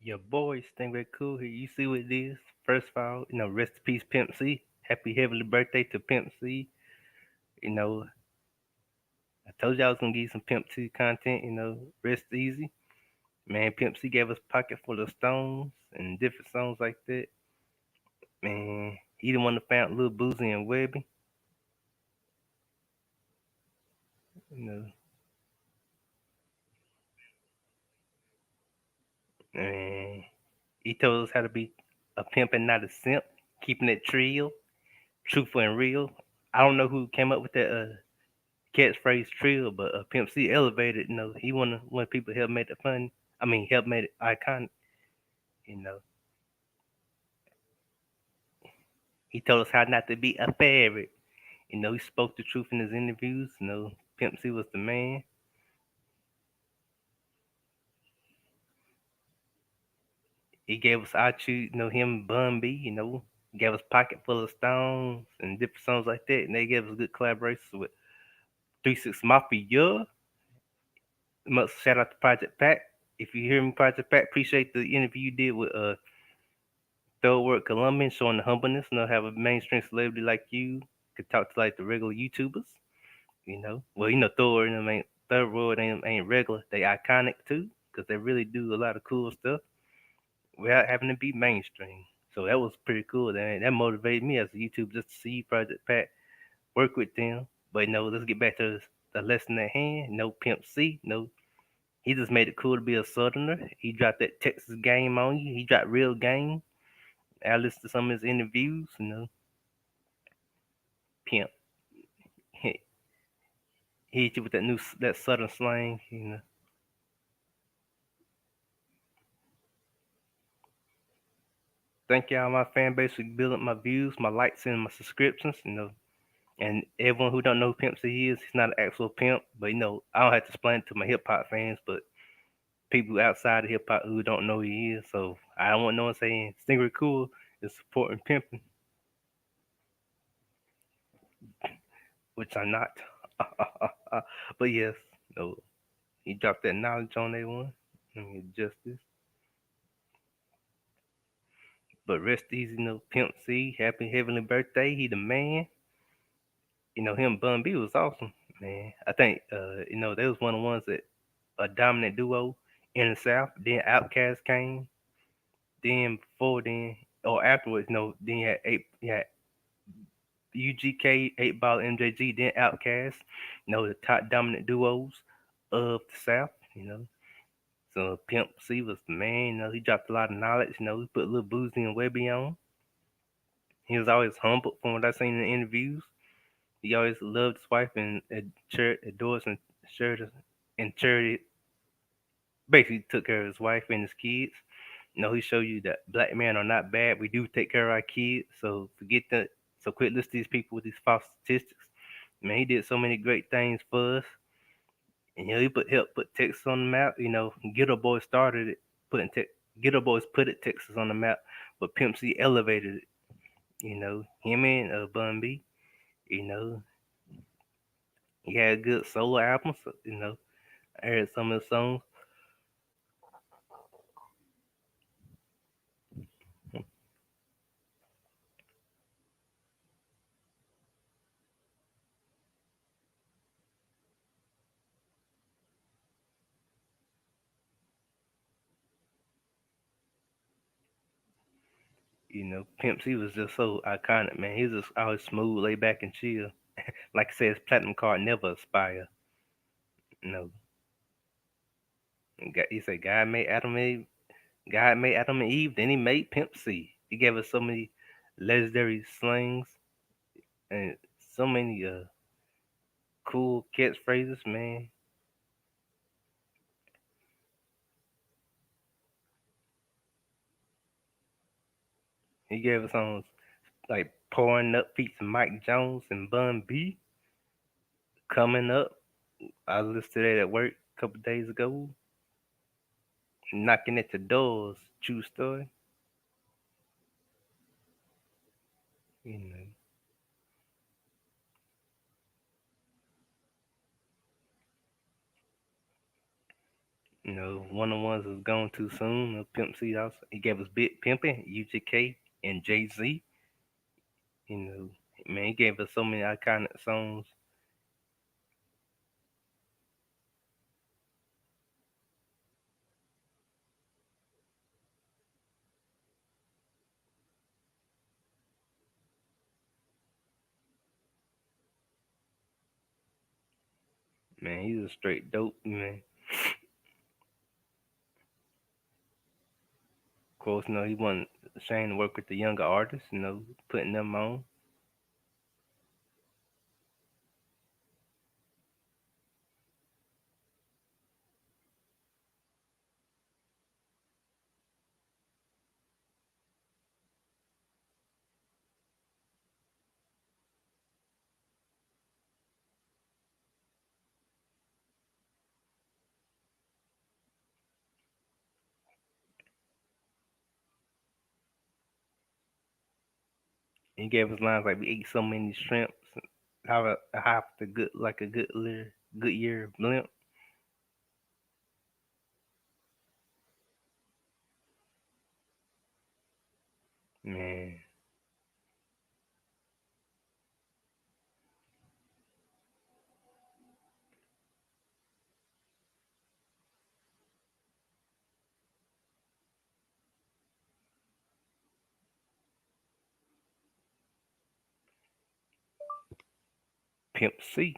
Your boy Stingray Cool here. You see what it is? First of all, rest in peace, Pimp C. Happy heavenly birthday to Pimp C. You know, I told you I was gonna give you some Pimp C content. Rest easy, man. Pimp C gave us pocket full of stones and different songs like that. Man, he the one that found Lil Boozy and Webby. You know, and he told us how to be a pimp and not a simp, keeping it real, truthful and real. I don't know who came up with that catchphrase trill, but Pimp C elevated. He one of people help make it fun. I mean, help make it iconic. You know, he told us how not to be a favorite. He spoke the truth in his interviews. Pimp C was the man. He gave us I Choose. Him, Bun B. Gave us Pocket Full of Stones and different songs like that. And they gave us good collaborations with 3 6 Mafia. Must shout out to Project Pat. If you hear me, Project Pat, appreciate the interview you did with Thorough Colombian, showing the humbleness. Have a mainstream celebrity like you could talk to like the regular YouTubers. Well, Thor and them ain't Thorough ain't regular. They iconic too, because they really do a lot of cool stuff without having to be mainstream. So that was pretty cool. That motivated me as a YouTuber just to see Project Pat work with them. But let's get back to the lesson at hand. No Pimp C. No, he just made it cool to be a Southerner. He dropped that Texas game on you. He dropped real game. I listened to some of his interviews. Pimp. He, he hit you with that Southern slang. Thank y'all, my fan base, for building my views, my likes, and my subscriptions. And everyone who don't know who Pimp C is, he's not an actual pimp. But I don't have to explain it to my hip hop fans, but people outside of hip hop who don't know who he is. So I don't want no one saying Stingray Cool is supporting pimping, which I'm not. But yes, no, he dropped that knowledge on everyone. Justice. But rest easy, Pimp C. Happy heavenly birthday. He the man. Him and Bun B was awesome, man. I think they was one of the ones that a dominant duo in the South. Then Outkast came. Then before then or afterwards, then you had UGK, 8 Ball, MJG, then Outkast. The top dominant duos of the South. So Pimp C was the man. He dropped a lot of knowledge. He put a little Boozy and Webby on. He was always humble from what I seen in the interviews. He always loved his wife and adores and shared and charity. Basically, took care of his wife and his kids. He showed you that black men are not bad. We do take care of our kids. So forget that. So quit listening to these people with these false statistics. Man, he did so many great things for us. And he helped put Texas on the map. Ghetto Boys started it, putting Ghetto Boys put it Texas on the map, but Pimp C elevated it. Him and Bun B. You know, he had good solo albums. I heard some of the songs. Pimp C was just so iconic, man. He was just always smooth, laid back, and chill. Like I said, his platinum card never expire. You know, he said God made Adam and Eve, then he made Pimp C. He gave us so many legendary slangs and so many cool catchphrases, man. He gave us songs like Pouring Up feats Mike Jones and Bun B. Coming Up. I listened to that at work a couple days ago. Knocking at the doors. True story. You know. One of the ones was gone too soon. Pimp C also he gave us Big Pimpin', UGK, and Jay Z. You know, man, he gave us so many iconic songs. Man, he's a straight dope man. Of course, he wasn't ashamed to work with the younger artists. Putting them on. He gave us lines like we ate so many shrimps. Have the good like a good year blimp. Man, Pimp C.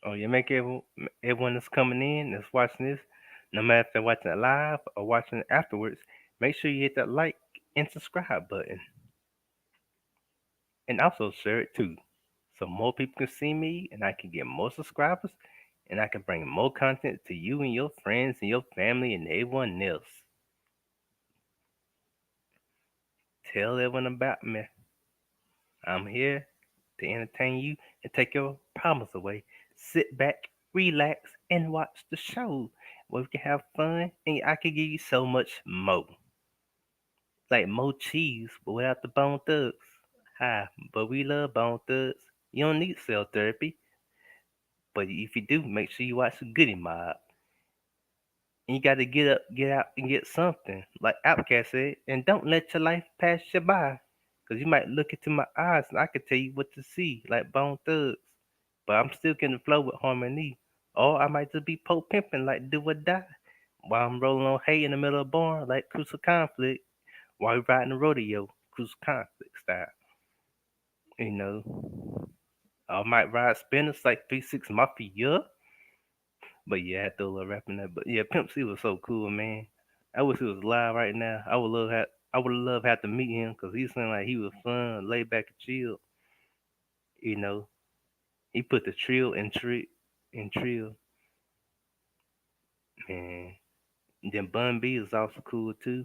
Oh yeah, make everyone that's coming in that's watching this, no matter if they're watching it live or watching it afterwards, make sure you hit that like and subscribe button, and also share it too, so more people can see me and I can get more subscribers, and I can bring more content to you and your friends and your family and everyone else. Tell everyone about me. I'm here to entertain you and take your problems away. Sit back, relax, and watch the show where we can have fun and I can give you so much more. Like more cheese, but without the bone thugs. Hi, but we love bone thugs. You don't need cell therapy, but if you do, make sure you watch the Goody Mob. And you got to get up, get out, and get something, like Outcast said, and don't let your life pass you by. Because you might look into my eyes and I can tell you what to see, like Bone Thugs. But I'm still getting flow with harmony. Or I might just be pimping like do or die. While I'm rolling on hay in the middle of a barn like Crucial Conflict. While we riding the rodeo, Crucial Conflict style. You know. I might ride spinners like 3-6 Mafia. But yeah, I had to throw a little rap in there. But yeah, Pimp C was so cool, man. I wish he was live right now. I would love had to meet him because he seemed like he was fun, laid back and chill. You know, he put the trill in trill, man. And then Bun B is also cool too.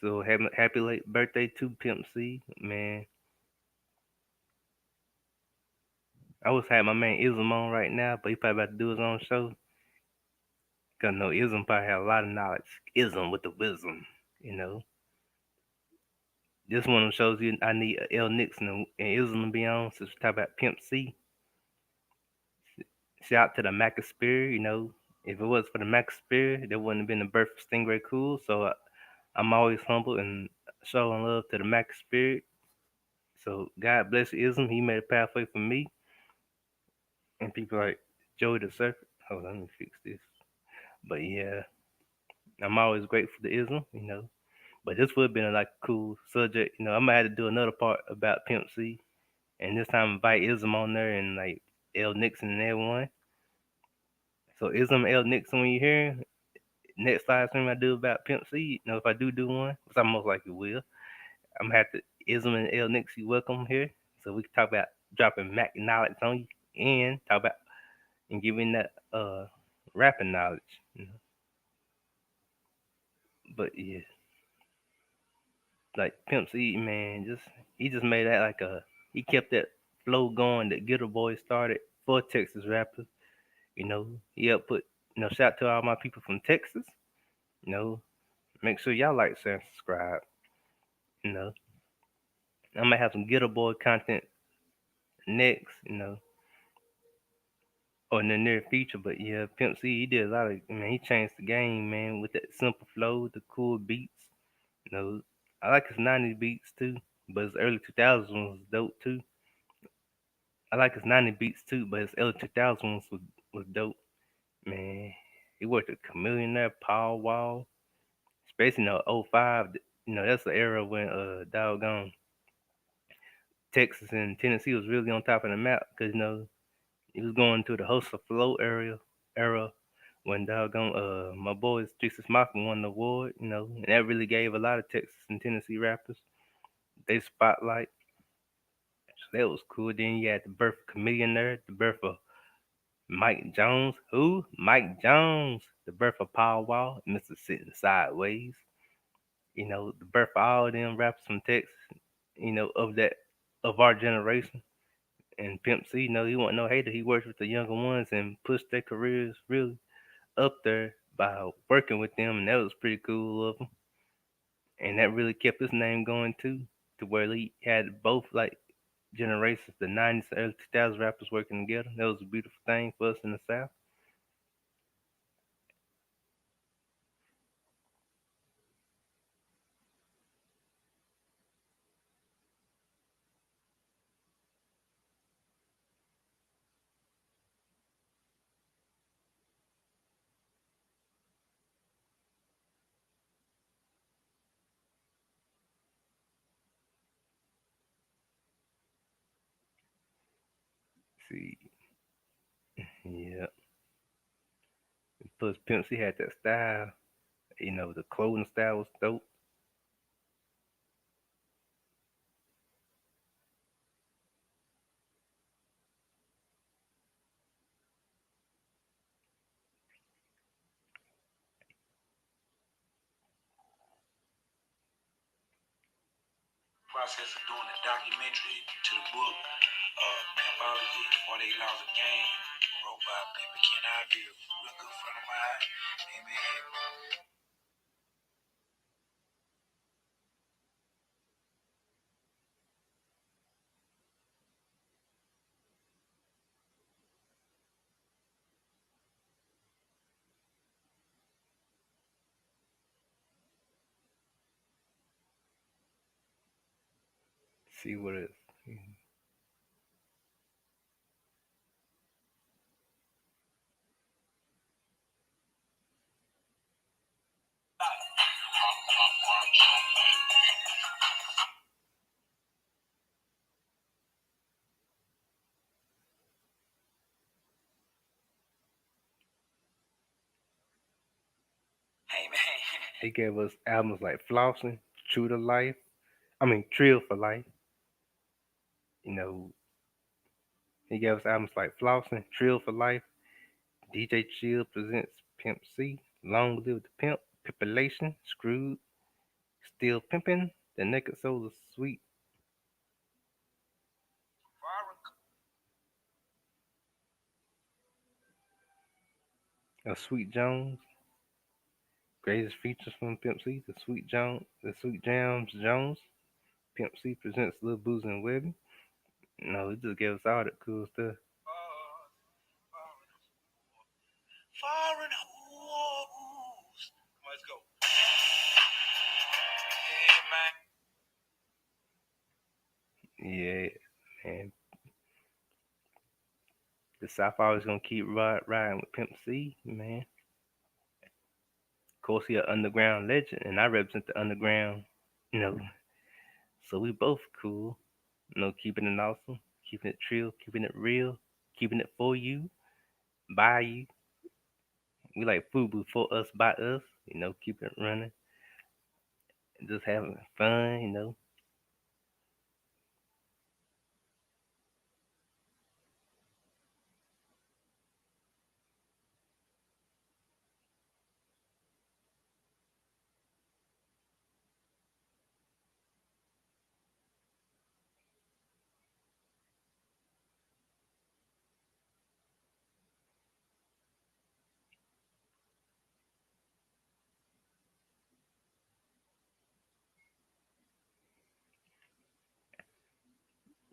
So happy late birthday to Pimp C, man. I was having my man Ism on right now, but he probably about to do his own show. Cause no Ism probably have a lot of knowledge. Ism with the wisdom, you know. This one of them shows you I need L Nixon and Ism to be on. Since we talk about Pimp C, shout out to the Macasphere. If it was for the Macasphere, there wouldn't have been the birth of Stingray Cool. So I'm always humble and showing love to the Macasphere. So God bless Ism. He made a pathway for me and people like Joey the Surfer. Hold on, let me fix this. But yeah, I'm always grateful to Ism. But this would have been a like cool subject. I'm gonna have to do another part about Pimp C, and this time invite Ism on there and like L Nixon and everyone. So Ism L Nixon, when you hear next live stream I do about Pimp C, if I do one, which I most likely will, I'm gonna have to Ism and L Nixon welcome here, so we can talk about dropping Mac knowledge on you and talk about and giving that rapping knowledge. But yeah, like Pimp C, man, he just made that like a he kept that flow going that Getter Boy started for Texas rappers. You know, he helped put shout out to all my people from Texas. You know, make sure y'all like, share, and subscribe. You know, I might have some Getter Boy content next. Or in the near future. But yeah, Pimp C, he did a lot of man. He changed the game, man, with that simple flow, the cool beats. You know, I like his '90s beats too, but his early 2000s ones was dope too. I like his '90s beats too, but his early 2000s ones was dope, man. He worked with Chameleon there, Paul Wall, especially '05. That's the era when doggone Texas and Tennessee was really on top of the map because he was going to the Hustle Flow era when doggone my boys Jesus Mafia won the award, and that really gave a lot of Texas and Tennessee rappers they spotlight. So that was cool. Then you had the birth of Chameleon there, the birth of Mike Jones. Who? Mike Jones. The birth of Paul Wall, Mr. Sitting Sideways. The birth of all them rappers from Texas, of our generation. And Pimp C, he wasn't no hater. He worked with the younger ones and pushed their careers really up there by working with them, and that was pretty cool of him. And that really kept his name going too, to where he had both like generations, the '90s and early 2000s rappers working together. That was a beautiful thing for us in the South. See, yeah. Plus, Pimp C had that style. The clothing style was dope. Process of doing the documentary to the book, Pimpology, 48 Laws of Game, wrote by Pimp Ken Ivy, a real good friend of mine. Hey man, See what it. hey man. He gave us albums like Flossing, True to Life. I mean, Trill for Life. You know, he gave us albums like Flossing, Trill for Life. DJ Chill presents Pimp C, Long Live the Pimp, Pipulation, Screwed, Still Pimpin', The Naked Soul of Sweet, Sweet Jones, greatest features from Pimp C, The Sweet Jams Jones, Pimp C presents Lil Boozy and Webby. No, he just gave us all that cool stuff. Foreign hoes. Let's go. Hey man. Yeah, man. The South always gonna keep riding with Pimp C, man. Of course, he an underground legend, and I represent the underground, you know. So we both cool, keeping it awesome, keeping it trill, keeping it real, keeping it for you, by you. We like FUBU for us, by us, keep it running, just having fun.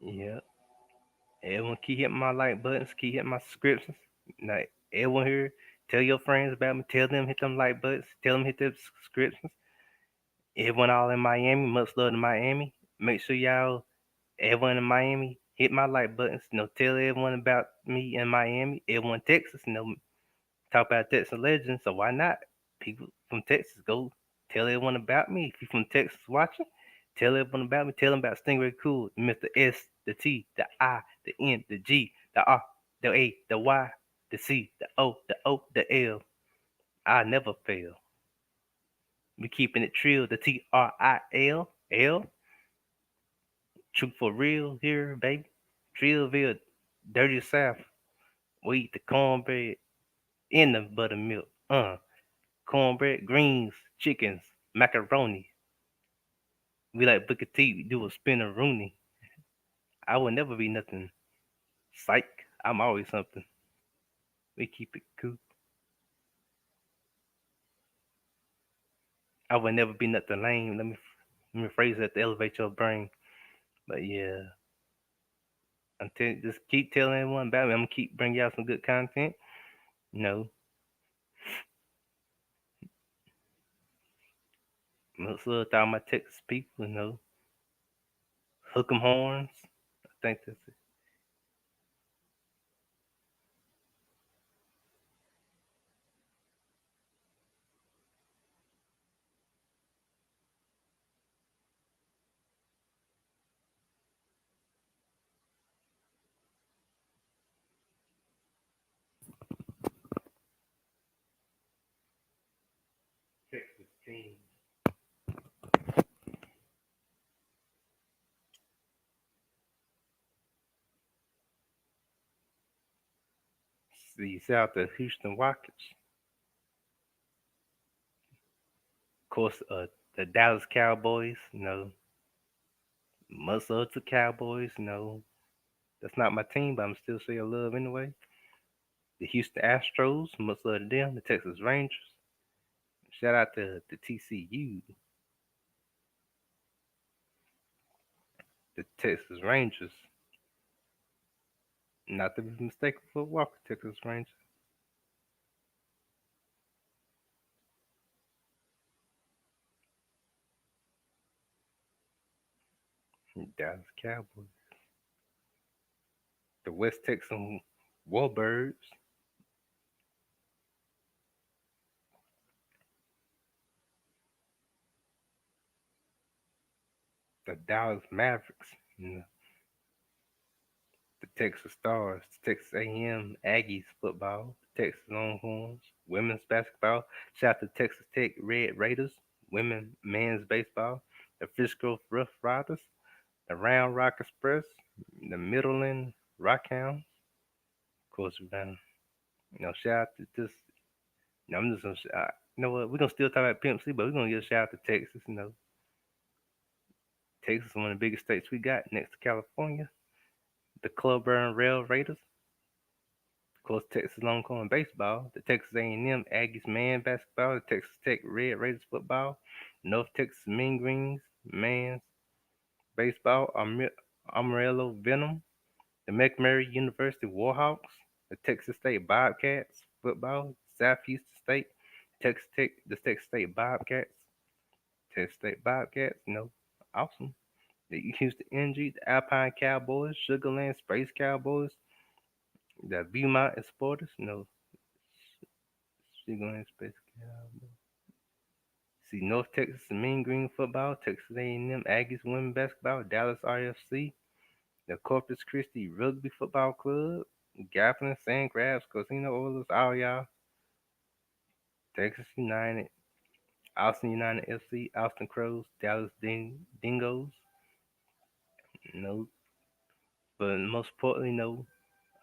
Yeah. Everyone keep hitting my like buttons, keep hitting my subscriptions. Like everyone here, tell your friends about me. Tell them hit them like buttons. Tell them hit them subscriptions. Everyone all in Miami, much love to Miami. Make sure y'all, everyone in Miami, hit my like buttons. Tell everyone about me in Miami. Everyone in Texas, talk about Texas legends. So why not? People from Texas, go tell everyone about me. If you from Texas watching, tell everyone about me. Tell them about Stingray Cool, Mr. S, the T, the I, the N, the G, the R, the A, the Y, the C, the O, the L. I never fail. We keeping it trill. The TRIL. Truth for real here, baby. Trillville, dirty South. We eat the cornbread in the buttermilk. Cornbread, greens, chickens, macaroni. We like Booker T. We do a spinner Rooney. I will never be nothing. Psych. I'm always something. We keep it cool. I will never be nothing lame. Let me phrase that to elevate your brain. But yeah, until just keep telling everyone about me. I'm gonna keep bringing y'all some good content. You know, let's look at all my Texas people. Hook 'em horns. I think that's it. Texas team. See, South the Houston Rockets. Of course, the Dallas Cowboys. Much love to Cowboys. That's not my team, but I'm still saying love anyway. The Houston Astros. Much love to them. The Texas Rangers. Shout out to the TCU. The Texas Rangers. Not to be mistaken for Walker, Texas Rangers. Dallas Cowboys. The West Texas Warbirds. The Dallas Mavericks. The Texas Stars, Texas A&M Aggies football, Texas Longhorns, women's basketball. Shout out to Texas Tech Red Raiders, women men's baseball, the Frisco Rough Riders, the Round Rock Express, the Midland Rockhounds. Of course, we're gonna, shout out to this. I'm just gonna, you know what? We're gonna still talk about Pimp C, but we're gonna give a shout out to Texas. Texas is one of the biggest states we got next to California. The Club Burn Rail Raiders, of course, Texas Longhorn baseball, the Texas A&M Aggies man basketball, the Texas Tech Red Raiders football, North Texas Mean Greens man's baseball, Amarillo Venom, the McMurray University Warhawks, the Texas State Bobcats football, South Houston State, Texas Tech, the Texas State Bobcats, Texas State Bobcats, awesome. The Houston Energy, the Alpine Cowboys, Sugarland Space Cowboys, the Beaumont Exporters, Sugarland Space Cowboys. See, North Texas Mean Green football, Texas A&M Aggies women basketball, Dallas RFC, the Corpus Christi Rugby Football Club, Gafflin, Sand Crabs, Casino Oilers, all y'all, Texas United, Austin United FC, Austin Crows, Dallas Dingoes, you know, but most importantly,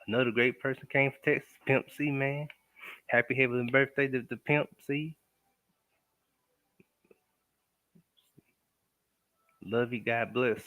another great person came from Texas, Pimp C, man. Happy heavenly birthday to the Pimp C. Love you, God bless.